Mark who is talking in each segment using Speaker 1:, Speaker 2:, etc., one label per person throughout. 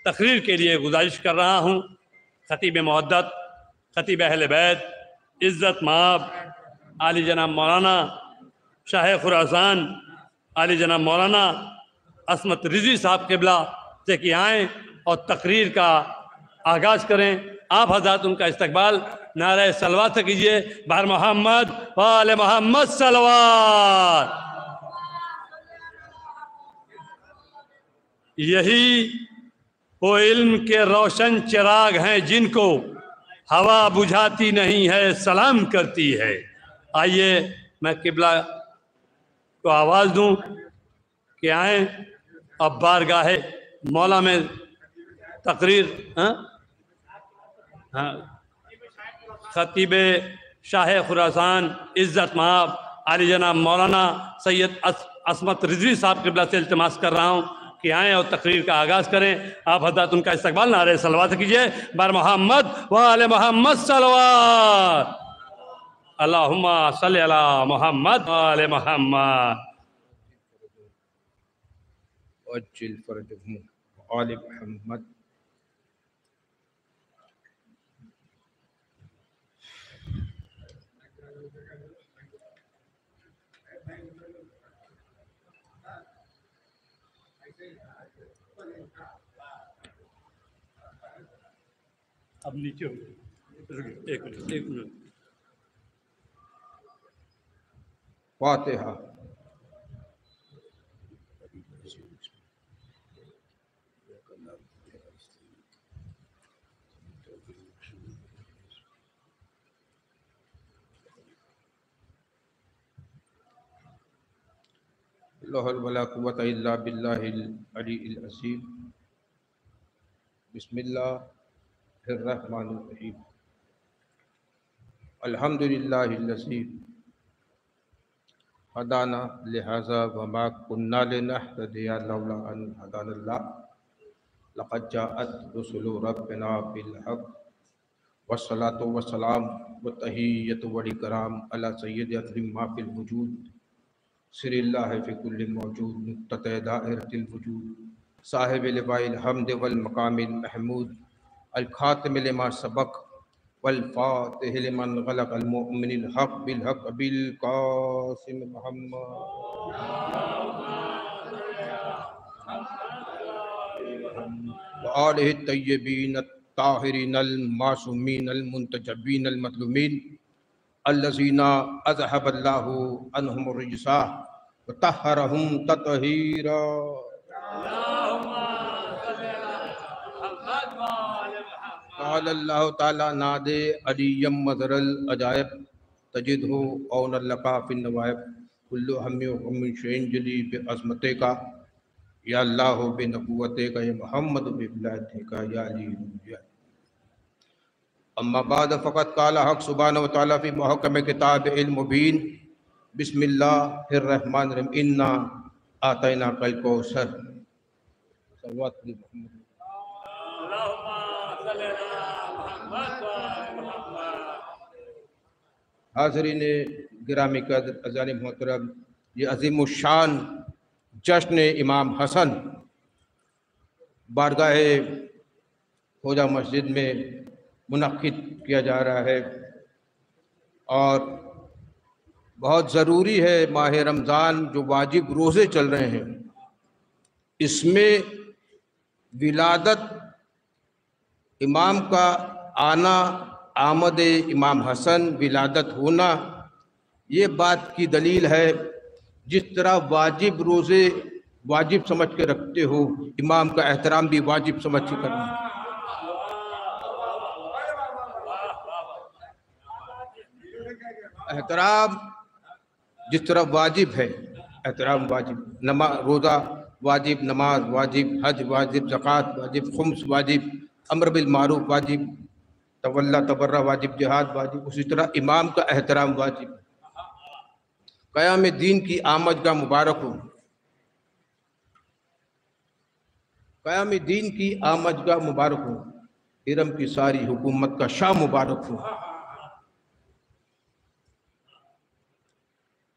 Speaker 1: تقریر کے لیے گزارش کر رہا ہوں خطیب معدت، خطیب اہل بیت، عزت مآب عالی جناب مولانا شاہ خراسان عالی جناب مولانا عصمت رضوی صاحب قبلہ سے کہ آئیں اور تقریر کا آغاز کریں۔ آپ حضرات ان کا استقبال نعرہ صلوات سے کیجئے۔ بہر محمد و آل محمد صلوات۔ یہی وہ علم کے روشن چراغ ہیں جن کو ہوا بجھاتی نہیں ہے، سلام کرتی ہے۔ آئیے میں قبلہ کو آواز دوں کہ آئیں اب بارگاہ مولا میں تقریر خطیب شاہ خراسان عزت مآب عالی جناب مولانا سید عصمت رضوی صاحب قبلہ سے التماس کر رہا ہوں کہ آئیں اور تقریر کا آغاز کریں۔ آپ حضرات ان کا استقبال نعرہ صلوات کیجئے۔ بر محمد و آل محمد صلوات۔ اللہم صلی علی محمد و آل محمد۔
Speaker 2: وعجل فرجهم وآل محمد۔
Speaker 1: اب نیچے ہو ایک منٹ
Speaker 2: فاتحہ۔ لا حول ولا قوة الا باللہ العلی العظیم۔ بسم اللہ الرحمن الرحیم۔ الحمد للہ الذی ہدانا لہذا وما كنا لنہتدی لولا ان ہدانا اللہ لقد جاءت رسل ربنا بالحق والصلاة والسلام والتحیۃ والاکرام علی سید اکرم ما فی الوجود سر اللہ فی کل موجود نقطۃ دائرۃ الوجود صاحب لواء الحمد والمقام المحمود الخاتم لما سبق والفاتح لمن غلق المؤمن الحق بالحق بالقاسم محمد وآلہ الطیبین الطاہرین المعصومین المنتجبین المظلومین الذین اذہب اللہ عنہم الرجس وطہرہم تطہیرا۔ قال اللہ تعالی نادے علیم مظہر العجائب تجدہ اون لقا فی النوائب کل ہم و غم شین جلی بعظمت کا یا اللہ بنبوت کا یا محمد بولایت کا یا علی یا۔ اما بعد فقط قال حق سبحانہ وتعالی فی محکم کتاب المبین بسم اللہ الرحمن الرحیم انا اعطیناک الکوثر۔ صلوات محمد۔ حاضرین گرامی قدر اذان محترم، یہ عظیم الشان جشن امام حسن بارگاہ خواجہ مسجد میں منعقد کیا جا رہا ہے، اور بہت ضروری ہے۔ ماہ رمضان جو واجب روزے چل رہے ہیں، اس میں ولادت امام کا آنا، آمد امام حسن، ولادت ہونا، یہ بات کی دلیل ہے۔ جس طرح واجب روزے واجب سمجھ کے رکھتے ہو، امام کا احترام بھی واجب سمجھ کے کرنا۔ احترام جس طرح واجب ہے، احترام واجب، نماز روزہ واجب، نماز واجب، حج واجب، زکوٰۃ واجب، خمس واجب، امر بالمعروف واجب، تولا تبرہ واجب، جہاد واجب، اسی طرح امام کا احترام واجب۔ قیام دین کی آمد کا مبارک ہو، قیام دین کی آمد کا مبارک ہو، ارم کی ساری حکومت کا شاہ مبارک ہو۔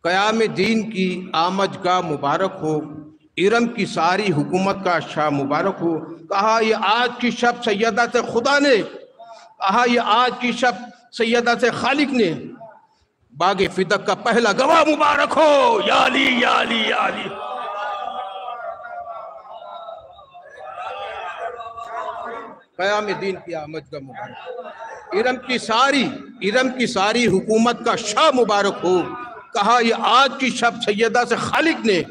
Speaker 2: قیام دین کی آمد کا مبارک ہو، ارم کی ساری حکومت کا شاہ مبارک ہو. کہا یہ آج کی شب سیدہ سے خدا نے، کہا یہ آج کی شب سیدہ سے خالق نے، باغ فدق کا پہلا گواہ مبارک ہو. یا علی یا علی یا علی. قیام دین کی آمد کا مبارک. ارم کی ساری حکومت کا شاہ مبارک ہو. کہا یہ آج کی شب سیدہ سے خالق نے،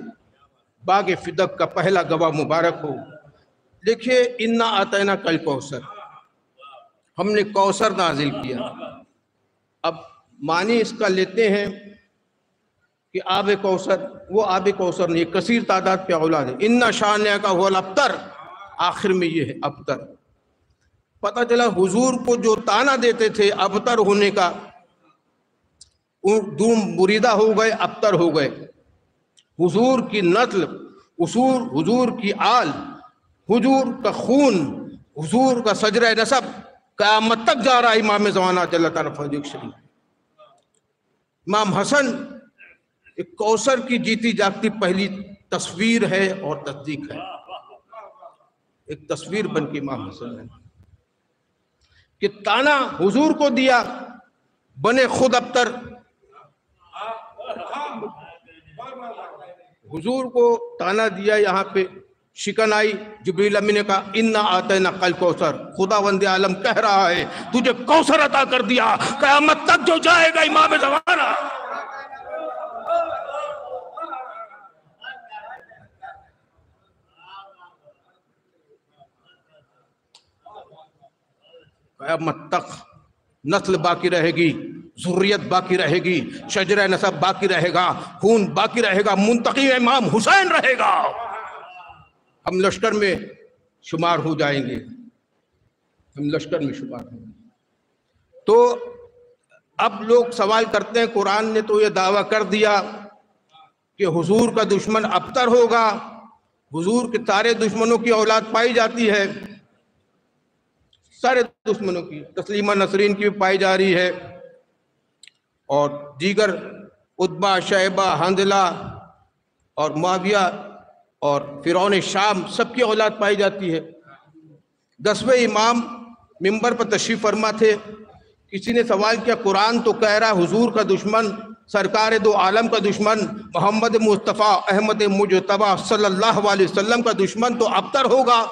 Speaker 2: باغ فدق کا پہلا گواہ مبارک ہو. دیکھیے انا آتینا کل کوثر، ہم نے کوثر نازل کیا. اب معنی اس کا لیتے ہیں کہ آب کوثر، وہ آب کوثر نہیں، کثیر تعداد پہ اولاد ہے. انا شانیہ کا هو الابتر، آخر میں یہ ہے ابتر. پتہ چلا حضور کو جو تانا دیتے تھے ابتر ہونے کا، دوم بریدہ ہو گئے، ابتر ہو گئے. حضور کی نسل، حضور کی آل، حضور کا خون، حضور کا شجرہ نسب قیامت تک جا رہا ہے. امام زمانہ جل تعالیٰ فضل شریف امام حسن ایک کوثر کی جیتی جاگتی پہلی تصویر ہے اور تصدیق ہے. ایک تصویر بن کے امام حسن نے کہ تانا حضور کو دیا، بنے خود ابتر. حضور کو تانا دیا، یہاں پہ شکن آئی. جبریل امین نے کہا انا آتینا کل کوثر، خداوند عالم کہہ رہا ہے تجھے کوثر عطا کر دیا، قیامت تک جو جائے گا امام زمانہ. قیامت تک نسل باقی رہے گی، ذریت باقی رہے گی، شجرہ نسب باقی رہے گا، خون باقی رہے گا، منتقی امام حسین رہے گا. ہم لشکر میں شمار ہو جائیں گے، ہم لشکر میں شمار ہوں گے. تو اب لوگ سوال کرتے ہیں قرآن نے تو یہ دعویٰ کر دیا کہ حضور کا دشمن ابتر ہوگا، حضور کے سارے دشمنوں کی اولاد پائی جاتی ہے، سارے دشمنوں کی، تسلیمہ نسرین کی بھی پائی جا رہی ہے، اور دیگر عتبہ، شیبہ، حنظلہ اور معاویہ اور فرعون شام سب کی اولاد پائی جاتی ہے. 10ویں امام منبر پر تشریف فرما تھے. کسی نے سوال کیا قرآن تو کہہ رہا حضور کا دشمن، سرکار دو عالم کا دشمن، محمد مصطفیٰ احمد مجتبیٰ صلی اللہ علیہ وسلم کا دشمن تو ابتر ہوگا،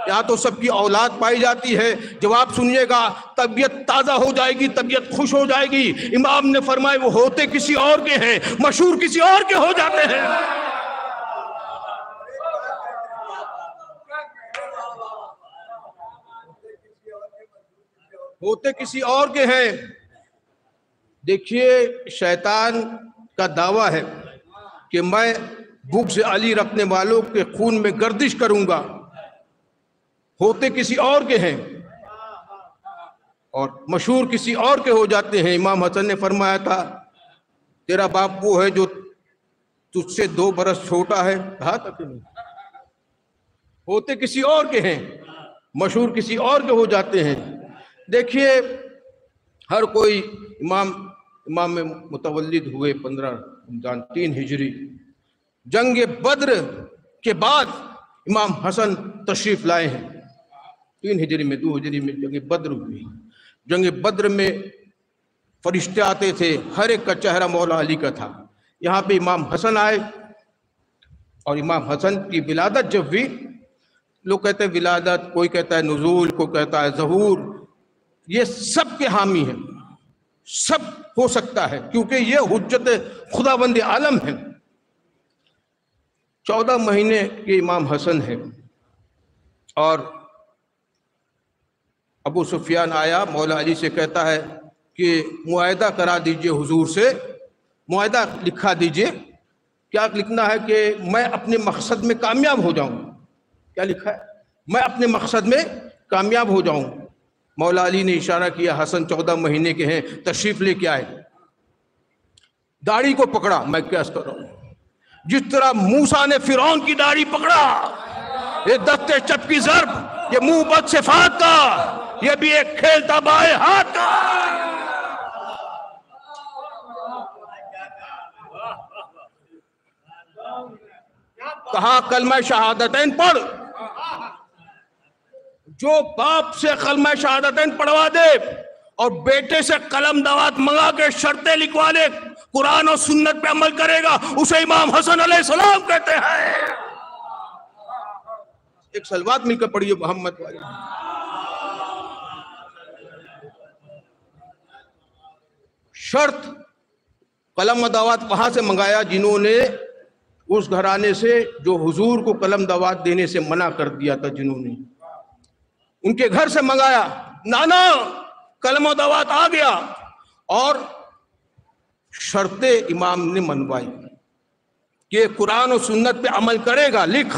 Speaker 2: یہاں تو سب کی اولاد پائی جاتی ہے. جواب سنیے گا، طبیعت تازہ ہو جائے گی، طبیعت خوش ہو جائے گی. امام نے فرمایا وہ ہوتے کسی اور کے ہیں، مشہور کسی اور کے ہو جاتے ہیں. ہوتے کسی اور کے ہیں. دیکھیے شیطان کا دعویٰ ہے کہ میں بغض علی رکھنے والوں کے خون میں گردش کروں گا. ہوتے کسی اور کے ہیں اور مشہور کسی اور کے ہو جاتے ہیں. امام حسن نے فرمایا تھا تیرا باپ وہ ہے جو تجھ سے 2 برس چھوٹا ہے، کہا تھا کہ نہیں. ہوتے کسی اور کے ہیں، مشہور کسی اور کے ہو جاتے ہیں. دیکھیے ہر کوئی امام میں متولد ہوئے 15 رمضان 3 ہجری. جنگ بدر کے بعد امام حسن تشریف لائے ہیں. 3 ہجری میں 2 ہجری میں جنگ بدر ہوئی. جنگ بدر میں فرشتے آتے تھے، ہر ایک کا چہرہ مولا علی کا تھا. یہاں پہ امام حسن آئے اور امام حسن کی ولادت جب ہوئی، لوگ کہتے ہیں ولادت، کوئی کہتا ہے نزول، کوئی کہتا ہے ظہور. یہ سب کے حامی ہیں، سب ہو سکتا ہے کیونکہ یہ حجت خداوند عالم ہے. 14 مہینے کے امام حسن ہیں اور ابو سفیان آیا مولا علی سے، کہتا ہے کہ معاہدہ کرا دیجئے حضور سے، معاہدہ لکھا دیجئے. کیا لکھنا ہے؟ کہ میں اپنے مقصد میں کامیاب ہو جاؤں. کیا لکھا ہے؟ میں اپنے مقصد میں کامیاب ہو جاؤں. مولا علی نے اشارہ کیا حسن 14 مہینے کے ہیں، تشریف لے کے آئے. داڑھی کو پکڑا، میں کیا کر رہا ہوں، جس طرح موسیٰ نے فرعون کی داڑھی پکڑا. یہ دستے چپ کی ضرب، یہ منہ بد صفات کا، یہ بھی ایک کھیل تھا بائیں ہاتھ کا. کہا کلمہ شہادتین پڑھ. جو باپ سے کلمہ شہادتین پڑھوا دے اور بیٹے سے قلم دوات منگا کے شرطیں لکھوا دے قرآن اور سنت پہ عمل کرے گا اسے امام حسن علیہ السلام کہتے ہیں. ایک صلوات مل کر پڑھیے محمد والی. شرط قلم دوات وہاں سے منگایا جنہوں نے اس گھرانے سے جو حضور کو قلم دوات دینے سے منع کر دیا تھا, جنہوں نے ان کے گھر سے منگایا. نانا قلم و دوات آ گیا اور شرطیں امام نے منوائی کہ قرآن و سنت پہ عمل کرے گا. لکھ.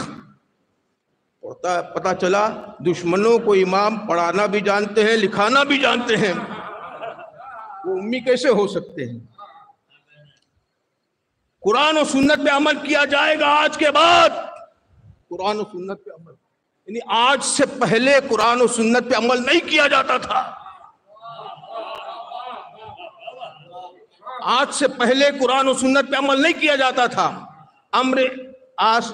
Speaker 2: پتہ چلا دشمنوں کو امام پڑھانا بھی جانتے ہیں لکھانا بھی جانتے ہیں. وہ امی کیسے ہو سکتے ہیں؟ قرآن و سنت پہ عمل کیا جائے گا آج کے بعد. قرآن و سنت پہ عمل یعنی آج سے پہلے قرآن و سنت پہ عمل نہیں کیا جاتا تھا. آج سے پہلے قرآن و سنت پہ عمل نہیں کیا جاتا تھا. امر آس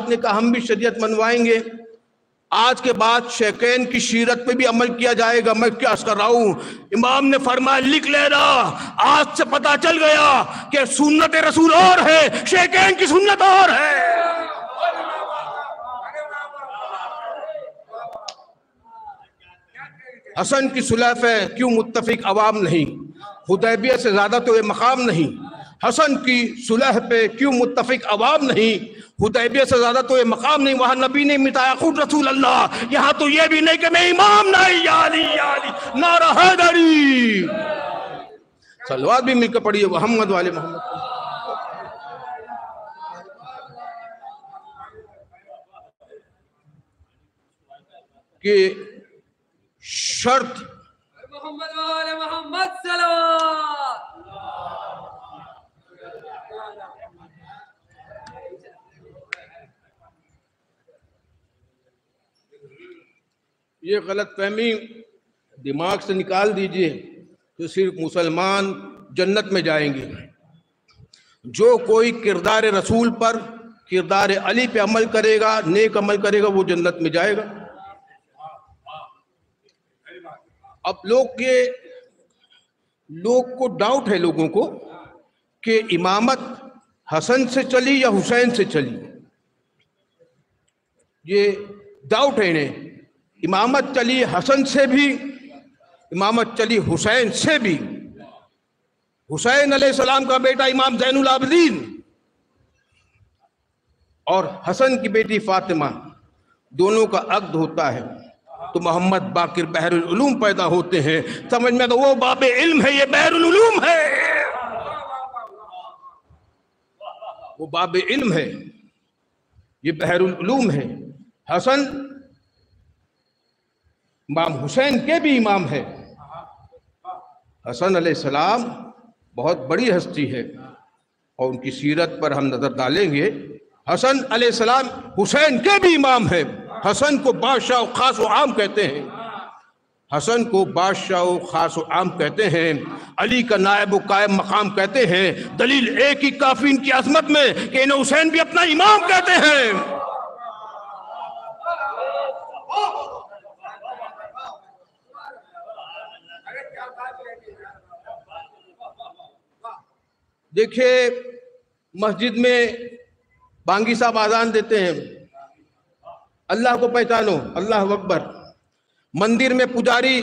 Speaker 2: نے کہا ہم بھی شریعت منوائیں گے. آج کے بعد شیخین کی سیرت پہ بھی عمل کیا جائے گا. میں کیا کر رہا ہوں؟ امام نے فرمایا لکھ لینا. آج سے پتہ چل گیا کہ سنت رسول اور ہے, شیخین کی سنت اور ہے. حسن کی صلح پہ کیوں متفق عوام نہیں؟ حدیبیہ سے زیادہ تو یہ مقام نہیں. حسن کی صلح پہ کیوں متفق عوام نہیں؟ حدیبیہ سے زیادہ تو یہ مقام نہیں. وہاں نبی نے مٹایا خود رسول اللہ. یہاں تو یہ بھی نہیں کہ میں امام نہیں. یا علی یا علی نعرہ حیدری. صلوات بھی مل کر پڑھیے محمد والے محمد. کہ شرط
Speaker 3: محمد والے محمد صلوات.
Speaker 2: یہ غلط فہمی دماغ سے نکال دیجئے تو صرف مسلمان جنت میں جائیں گے. جو کوئی کردار رسول پر کردار علی پہ عمل کرے گا نیک عمل کرے گا وہ جنت میں جائے گا. اب لوگ کو ڈاؤٹ ہے لوگوں کو کہ امامت حسن سے چلی یا حسین سے چلی. یہ ڈاؤٹ ہے انہیں. امامت چلی حسن سے بھی, امامت چلی حسین سے بھی. حسین علیہ السلام کا بیٹا امام زین العابدین اور حسن کی بیٹی فاطمہ دونوں کا عقد ہوتا ہے تو محمد باقر بحر العلوم پیدا ہوتے ہیں. سمجھ میں تو وہ باب علم ہے, یہ بحر العلوم ہے. وہ باب علم ہے, یہ بحر العلوم ہے. حسن امام حسین کے بھی امام ہے. حسن علیہ السلام بہت بڑی ہستی ہے اور ان کی سیرت پر ہم نظر ڈالیں گے. حسن علیہ السلام حسین کے بھی امام ہے. حسن کو بادشاہ و خاص و عام کہتے ہیں. حسن کو بادشاہ و خاص و عام کہتے ہیں. علی کا نائب و قائم مقام کہتے ہیں. دلیل ایک ہی کافی ان کی عظمت میں کہ انہیں حسین بھی اپنا امام کہتے ہیں. دیکھیے مسجد میں بانگی صاحب اذان دیتے ہیں, اللہ کو پہچانو, اللہ اکبر. مندر میں پجاری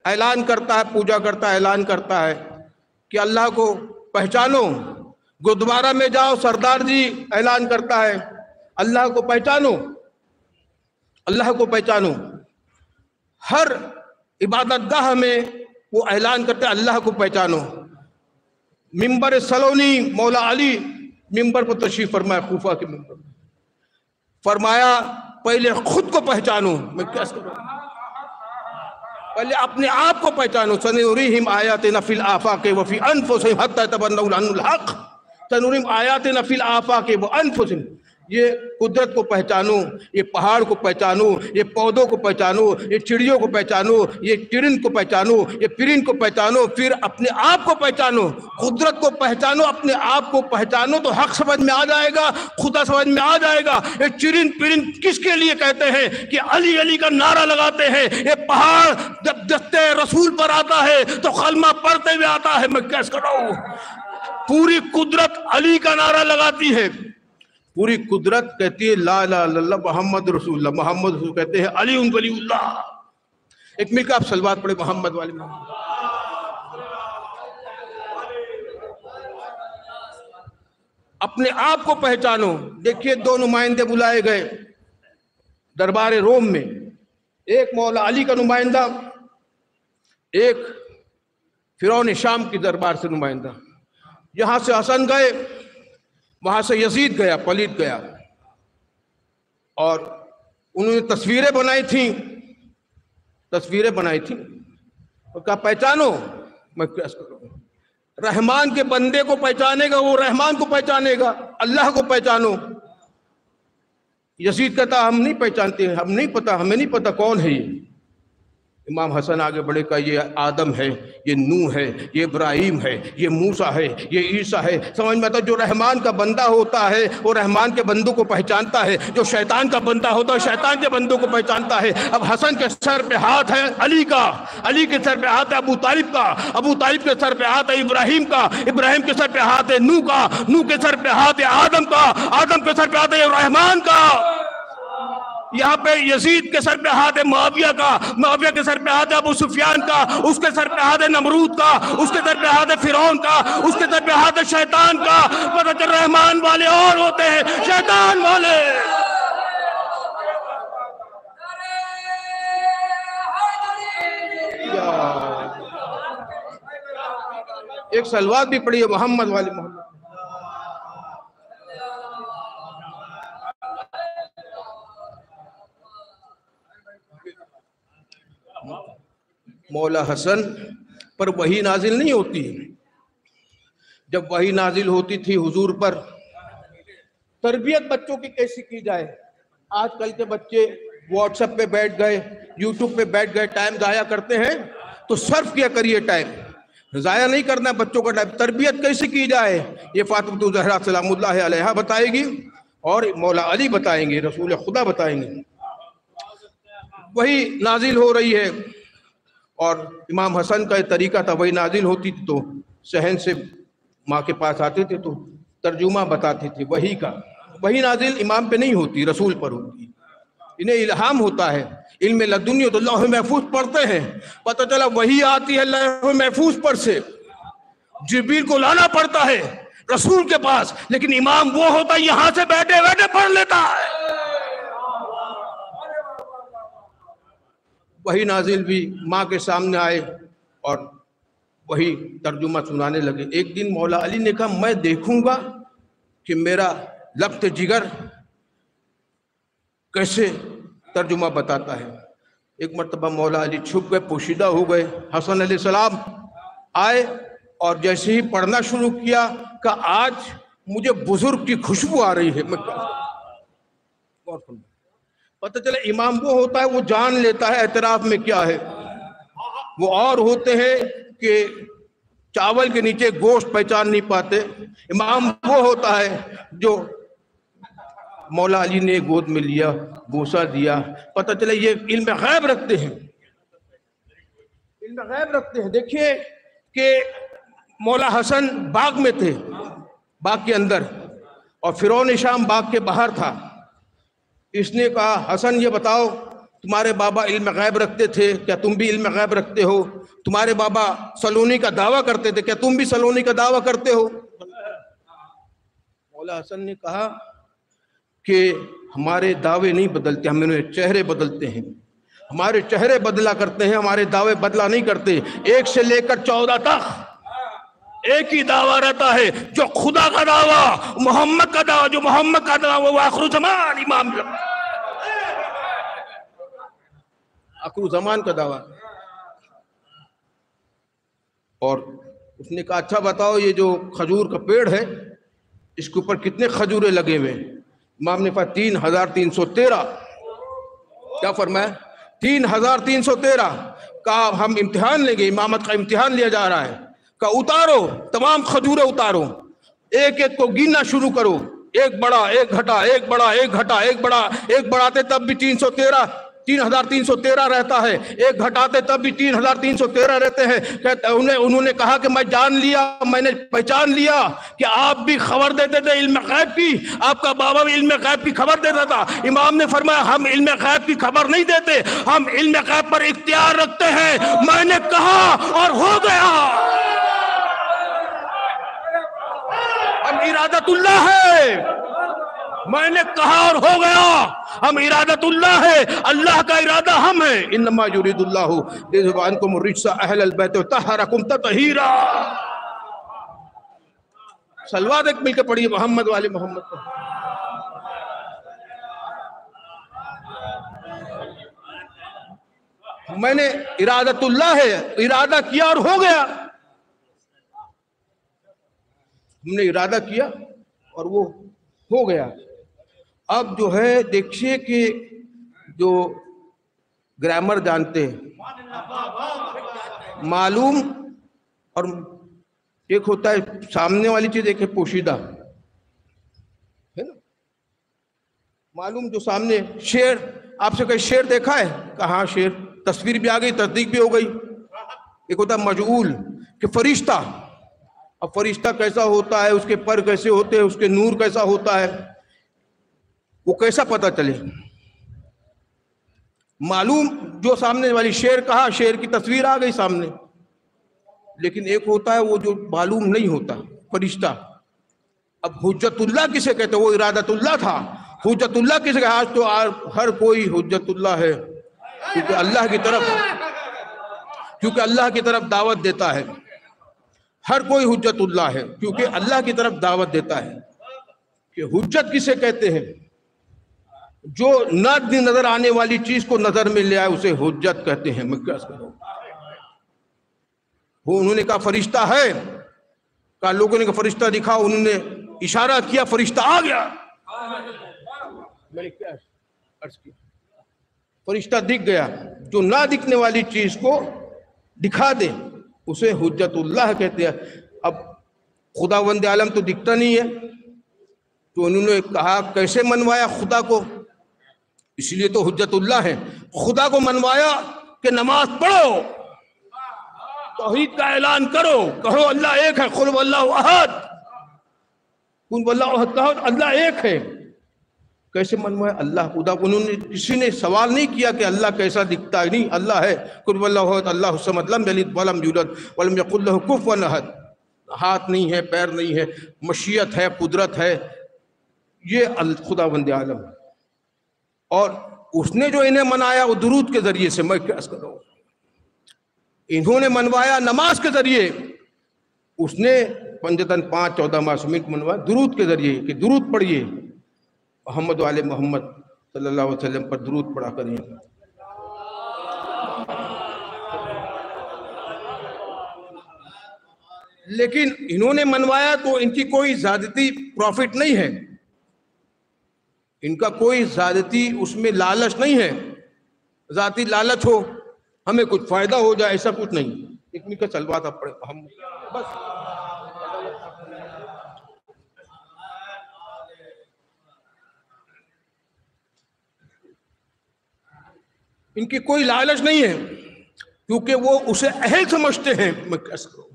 Speaker 2: اعلان کرتا ہے, پوجا کرتا ہے, اعلان کرتا ہے کہ اللہ کو پہچانو. گردوارہ میں جاؤ, سردار جی اعلان کرتا ہے اللہ کو پہچانو, اللہ کو پہچانو. ہر عبادت گاہ میں وہ اعلان کرتے ہیں اللہ کو پہچانو. ممبر سلونی مولا علی ممبر پر تشریف فرمایا, کوفہ کے ممبر پر فرمایا پہلے خود کو پہچانو. میں کیا کروں؟ پہلے اپنے آپ کو پہچانو. سنریہم آیاتنا فی الآفاق وفی انفسہم حتی یتبین لہم الحق. سنریہم آیاتنا فی الآفاق وانفسہم. یہ قدرت کو پہچانو، یہ پہاڑ کو پہچانو، یہ پودوں کو پہچانو، یہ چڑیوں کو پہچانو، یہ چرند کو پہچانو، یہ پرند کو پہچانو، پھر اپنے آپ کو پہچانو، قدرت کو پہچانو، اپنے آپ کو پہچانو تو حق سمجھ میں آ جائے گا، خدا سمجھ میں آ جائے گا۔ یہ چرند پرند کس کے لیے کہتے ہیں کہ علی علی کا نعرہ لگاتے ہیں؟ یہ پہاڑ جب دستے رسول پر آتا ہے تو کلمہ پڑھتے ہوئے آتا ہے۔ میں کیس کر رہا ہوں، پوری قدرت علی کا نعرہ لگاتی ہے، پوری قدرت کہتی ہے لا الہ الا اللہ محمد رسول اللہ، محمد رسول کہتے ہیں علی ولی اللہ۔ ایک مل کے آپ صلوات پڑھیں محمد والے محمد۔ اپنے آپ کو پہچانو۔ دیکھیے دو نمائندے بلائے گئے دربار روم میں، ایک مولا علی کا نمائندہ، ایک فرعون شام کی دربار سے نمائندہ۔ یہاں سے حسن گئے، وہاں سے یزید گیا، پلید گیا، اور انہوں نے تصویریں بنائی تھیں اور کہا پہچانو۔ میں کیس کر رہا ہوں، رحمان کے بندے کو پہچانے گا وہ رحمان کو پہچانے گا، اللہ کو پہچانو۔ یزید کہتا ہم نہیں پہچانتے، ہم نہیں پتا، ہمیں نہیں پتا کون ہے یہ۔ امام حسن آگے بڑھے کہا یہ آدم ہے، یہ نوح ہے، یہ ابراہیم ہے، یہ موسیٰ ہے، یہ عیسیٰ ہے۔ سمجھ میں آتا ہے جو رحمان کا بندہ ہوتا ہے وہ رحمان کے بندوں کو پہچانتا ہے، جو شیطان کا بندہ ہوتا ہے شیطان کے بندوں کو پہچانتا ہے۔ اب حسن کے سر پہ ہاتھ ہے علی کا، علی کے سر پہ ہاتھ ہے ابو طالب کا، ابو طالب کے سر پہ ہاتھ ہے ابراہیم کا، ابراہیم کے سر پہ ہاتھ ہے نوح کا، نوح کے سر پہ ہاتھ ہے آدم کا، آدم کے سر پہ ہاتھ ہے رحمان کا۔ یہاں پہ یزید کے سر پہ ہاتھ ہے معاویہ کا، معاویہ کے سر پہ ہاتھ ہے ابو سفیان کا، اس کے سر پہ ہاتھ ہے نمرود کا، اس کے سر پہ ہاتھ ہے فرعون کا، اس کے سر پہ ہاتھ ہے شیطان کا۔ پتہ چل رحمان والے اور ہوتے ہیں، شیطان والے۔ ایک صلوات بھی پڑھیے محمد والے محمد۔ مولا حسن پر وحی نازل نہیں ہوتی، جب وحی نازل ہوتی تھی حضور پر، تربیت بچوں کی کیسی کی جائے؟ آج کل کے بچے واٹس ایپ پہ بیٹھ گئے، یوٹیوب پہ بیٹھ گئے، ٹائم ضائع کرتے ہیں، تو صرف کیا کریے، ٹائم ضائع نہیں کرنا بچوں کا ٹائم۔ تربیت کیسے کی جائے یہ فاطمہ الزہرا سلام اللہ علیہا بتائے گی، اور مولا علی بتائیں گے، رسول خدا بتائیں گے۔ وہی نازل ہو رہی ہے، اور امام حسن کا یہ طریقہ تھا، وہی نازل ہوتی تھی تو صحن سے ماں کے پاس آتے تھے تو ترجمہ بتاتے تھے وحی کا۔ وہی نازل امام پہ نہیں ہوتی، رسول پر ہوتی، انہیں الہام ہوتا ہے، علم لدنی تو لوح محفوظ پڑھتے ہیں، پتہ چلا وحی آتی ہے لوح محفوظ پر سے، جبریل کو لانا پڑتا ہے رسول کے پاس، لیکن امام وہ ہوتا ہے یہاں سے بیٹھے بیٹھے پڑھ لیتا ہے۔ وہی نازل بھی ماں کے سامنے آئے اور وہی ترجمہ سنانے لگے۔ ایک دن مولا علی نے کہا میں دیکھوں گا کہ میرا لبط جگر کیسے ترجمہ بتاتا ہے۔ ایک مرتبہ مولا علی چھپ گئے، پوشیدہ ہو گئے، حسن علیہ السلام آئے اور جیسے ہی پڑھنا شروع کیا کہ آج مجھے بزرگ کی خوشبو آ رہی ہے۔ میں پتہ چلے امام وہ ہوتا ہے وہ جان لیتا ہے اعتراف میں کیا ہے، وہ اور ہوتے ہیں کہ چاول کے نیچے گوشت پہچان نہیں پاتے۔ امام وہ ہوتا ہے جو مولا علی نے گود میں لیا، بوسہ دیا، پتہ چلے یہ علم غیب رکھتے ہیں، علم غیب رکھتے ہیں۔ دیکھیے کہ مولا حسن باغ میں تھے، باغ کے اندر، اور فرعون شام باغ کے باہر تھا۔ اس نے کہا حسن یہ بتاؤ تمہارے بابا علم غیب رکھتے تھے، کیا تم بھی علم غیب رکھتے ہو؟ تمہارے بابا سلونی کا دعویٰ کرتے تھے، کیا تم بھی سلونی کا دعویٰ کرتے ہو؟ مولا حسن نے کہا کہ ہمارے دعوے نہیں بدلتے، ہمیں چہرے بدلتے ہیں، ہمارے چہرے بدلا کرتے ہیں، ہمارے دعوے بدلا نہیں کرتے۔ 1 سے لے کر 14 تک ایک ہی دعویٰ رہتا ہے، جو خدا کا دعویٰ، محمد کا دعویٰ، جو محمد کا دعویٰ، وہ آخر زمان امام آخر زمان کا دعویٰ۔ اور اس نے کہا اچھا بتاؤ یہ جو کھجور کا پیڑ ہے اس کے اوپر کتنے کھجورے لگے ہوئے؟ امام نے فرمایا 3313. کیا فرمایا؟ 3313 کا ہم امتحان لیں گے، امامت کا امتحان لیا جا رہا ہے. کہ اتارو تمام کھجوریں اتارو، ایک ایک کو گننا شروع کرو، ایک بڑا ایک گھٹا، ایک بڑا ایک گھٹا، ایک بڑا ایک بڑھاتے تب بھی 3313 رہتا ہے، ایک گھٹاتے تب بھی 3313 رہتے ہیں. انہوں نے کہا کہ میں جان لیا، میں نے پہچان لیا کہ آپ بھی خبر دیتے تھے علم غیب کی، آپ کا بابا بھی علم غیب کی خبر دیتا تھا. امام نے فرمایا ہم علم غیب کی خبر نہیں دیتے، ہم علم غیب پر اختیار رکھتے ہیں. میں نے کہا اور ہو گیا. ہم ارادت اللہ ہے، میں نے کہا اور ہو گیا. ہم ارادت اللہ ہے، اللہ کا ارادہ ہم ہیں. انما یرید اللہ لیذهب عنکم الرجس اہل البیت ویطہرکم تطہیرا. صلوات ایک مل کے پڑھیے محمد والے محمد کو. میں نے ارادت اللہ ہے، ارادہ کیا اور ہو گیا. ہم نے ارادہ کیا اور وہ ہو گیا. اب جو ہے دیکھیے کہ جو گرامر جانتے ہیں معلوم، اور ایک ہوتا ہے سامنے والی چیز، ایک ہے پوشیدہ، ہے نا. معلوم جو سامنے شعر، آپ سے کوئی شعر دیکھا ہے؟ کہاں شعر، تصویر بھی آ گئی، تصدیق بھی ہو گئی. ایک ہوتا ہے مجعول کہ فرشتہ. اب فرشتہ کیسا ہوتا ہے، اس کے پر کیسے ہوتے ہیں، اس کے نور کیسا ہوتا ہے، وہ کیسا پتہ چلے. معلوم جو سامنے والی شعر کہا، شعر کی تصویر آ گئی سامنے. لیکن ایک ہوتا ہے وہ جو معلوم نہیں ہوتا، فرشتہ. اب حجت اللہ کسے کہتے ہیں؟ وہ ارادت اللہ تھا. حجت اللہ کسے کہتے؟ آج تو ہر کوئی حجت اللہ ہے، کیونکہ اللہ کی طرف دعوت دیتا ہے. ہر کوئی حجت اللہ ہے کیونکہ اللہ کی طرف دعوت دیتا ہے. کہ حجت کسے کہتے ہیں؟ جو نہ نظر آنے والی چیز کو نظر میں لے آئے اسے حجت کہتے ہیں. میں کیا کروں؟ وہ انہوں نے کہا فرشتہ ہے، کہا لوگوں نے کہا فرشتہ دکھا، انہوں نے اشارہ کیا، فرشتہ آ گیا. میں نے کیا عرض کیا؟ فرشتہ دکھ گیا. جو نہ دکھنے والی چیز کو دکھا دے اسے حجت اللہ کہتے ہیں. اب خداوند عالم تو دکھتا نہیں ہے، تو انہوں نے کہا کیسے منوایا خدا کو؟ اس لیے تو حجت اللہ ہے. خدا کو منوایا کہ نماز پڑھو، توحید کا اعلان کرو، کہو اللہ ایک ہے، قل واللہ احد، قل واللہ احد کہو اللہ ایک ہے. کیسے منوایا؟ اللہ خدا. انہوں نے کسی نے سوال نہیں کیا کہ اللہ کیسا دکھتا ہے، نہیں، اللہ ہے. قل واللہ احد اللہ الصمد لم یلد ولم یولد ولم یکن لہ کفوا احد. ہاتھ نہیں ہے، پیر نہیں ہے، مشیت ہے، قدرت ہے. یہ خداوند عالم ہے. اور اس نے جو انہیں منایا وہ درود کے ذریعے سے. میں کیا کروں؟ انہوں نے منوایا نماز کے ذریعے، اس نے پنجتن 5-14 معصومین کو منوایا درود کے ذریعے کہ درود پڑھیے. محمد والے محمد صلی اللہ علیہ وسلم پر درود پڑھا کریں. لیکن انہوں نے منوایا تو ان کی کوئی ذاتی پروفٹ نہیں ہے، ان کا کوئی ذاتی اس میں لالچ نہیں ہے. ذاتی لالچ ہو ہمیں کچھ فائدہ ہو جائے ایسا کچھ نہیں. ایک منٹ کا چلوا تھا پڑے ہم بس. ان کی کوئی لالچ نہیں ہے کیونکہ وہ اسے اہل سمجھتے ہیں. میں کیسے کروں؟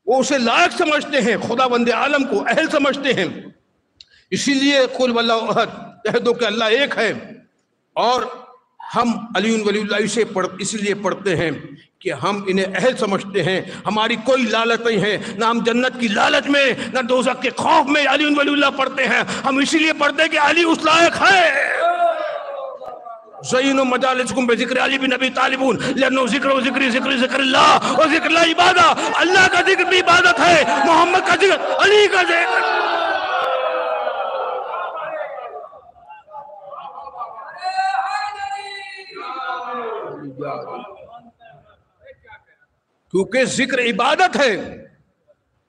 Speaker 2: وہ اسے لائق سمجھتے ہیں، خداوند عالم کو اہل سمجھتے ہیں. اسی لیے قل واللہ احد کہہ دو کہ اللہ ایک ہے. اور ہم علی ولی اللہ اس لیے پڑھتے ہیں کہ ہم انہیں اہل سمجھتے ہیں. ہماری کوئی لالچ نہیں ہے، نہ ہم جنت کی لالچ میں نہ دوزخ کے خوف میں علی ولی اللہ پڑھتے ہیں. ہم اسی لیے پڑھتے ہیں کہ علی اس لائق ہے. زینوا مجالسکم بذکر علی بن ابی طالب لانه ذکر و ذکر اللہ و ذکر اللہ عبادت. اللہ کا ذکر بھی عبادت ہے، محمد کا ذکر، علی کا ذکر. کیونکہ ذکر عبادت ہے،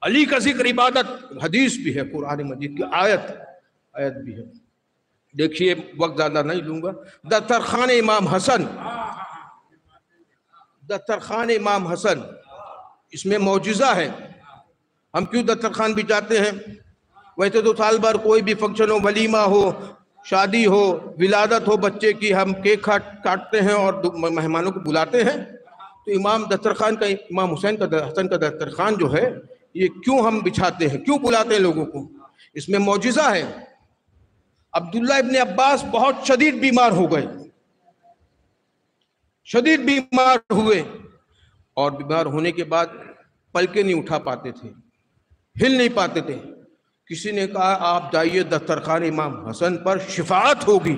Speaker 2: علی کا ذکر عبادت. حدیث بھی ہے، قرآن مجید کی آیت بھی ہے. دیکھیے وقت زیادہ نہیں لوں گا. دسترخوان امام حسن، دسترخوان امام حسن، اس میں معجزہ ہے. ہم کیوں دسترخوان بچھاتے ہیں؟ ویسے تو سال بھر کوئی بھی فنکشن ہو، ولیمہ ہو، شادی ہو، ولادت ہو بچے کی، ہم کیک کاٹتے ہیں اور مہمانوں کو بلاتے ہیں. تو امام حسین کا حسن کا دسترخوان جو ہے یہ کیوں ہم بچھاتے ہیں، کیوں بلاتے ہیں لوگوں کو؟ اس میں معجزہ ہے. عبداللہ ابن عباس بہت شدید بیمار ہو گئے، شدید بیمار ہوئے، اور بیمار ہونے کے بعد پلکیں نہیں اٹھا پاتے تھے، ہل نہیں پاتے تھے. کسی نے کہا آپ جائیے دسترخوان امام حسن پر، شفاعت ہوگی،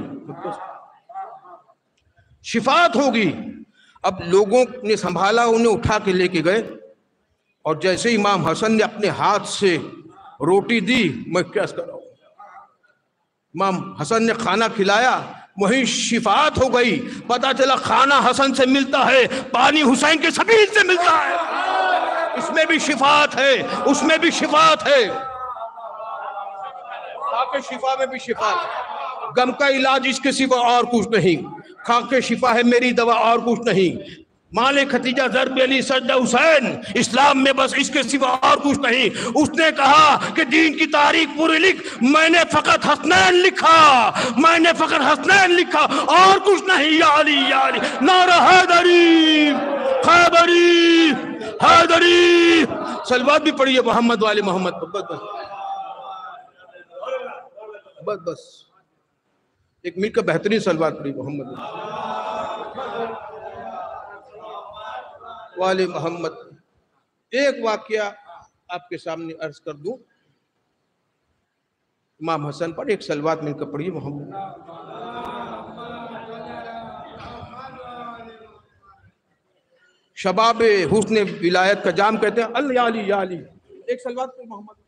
Speaker 2: شفاعت ہوگی. اب لوگوں نے سنبھالا، انہیں اٹھا کے لے کے گئے، اور جیسے امام حسن نے اپنے ہاتھ سے روٹی دی، میں کیا کروں، امام حسن نے کھانا کھلایا، وہیں شفاعت ہو گئی. پتا چلا کھانا حسن سے ملتا ہے، پانی حسین کے سبیل سے ملتا ہے. اس میں بھی شفاعت ہے، اس میں بھی شفاعت ہے. خاک شفا میں بھی شفا ہے. غم کا علاج اس کے سوا اور کچھ نہیں. خاک شفا ہے میری دوا اور کچھ نہیں. مال ختیجہ ضرب علی سجدہ حسین، اسلام میں بس اس کے سوا اور کچھ نہیں. اس نے کہا کہ دین کی تاریخ پوری لکھ، میں نے فقط حسنین لکھا، میں نے فقط حسنین لکھا، اور کچھ نہیں. یا علی یا علی، نعرہ حیدری، خیبری، حیدری. صلوات بھی پڑھیے محمد والے محمد. بس بس ایک مل کا بہترین صلوات پڑھی محمد والے محمد. ایک واقعہ آپ کے سامنے عرض کر دوں، امام حسن پر ایک صلوات مل کر پڑھی محمد. شباب حسن ولایت کا جام کہتے ہیں، اللہ یا علی یا علی. ایک صلوات پڑھی محمد.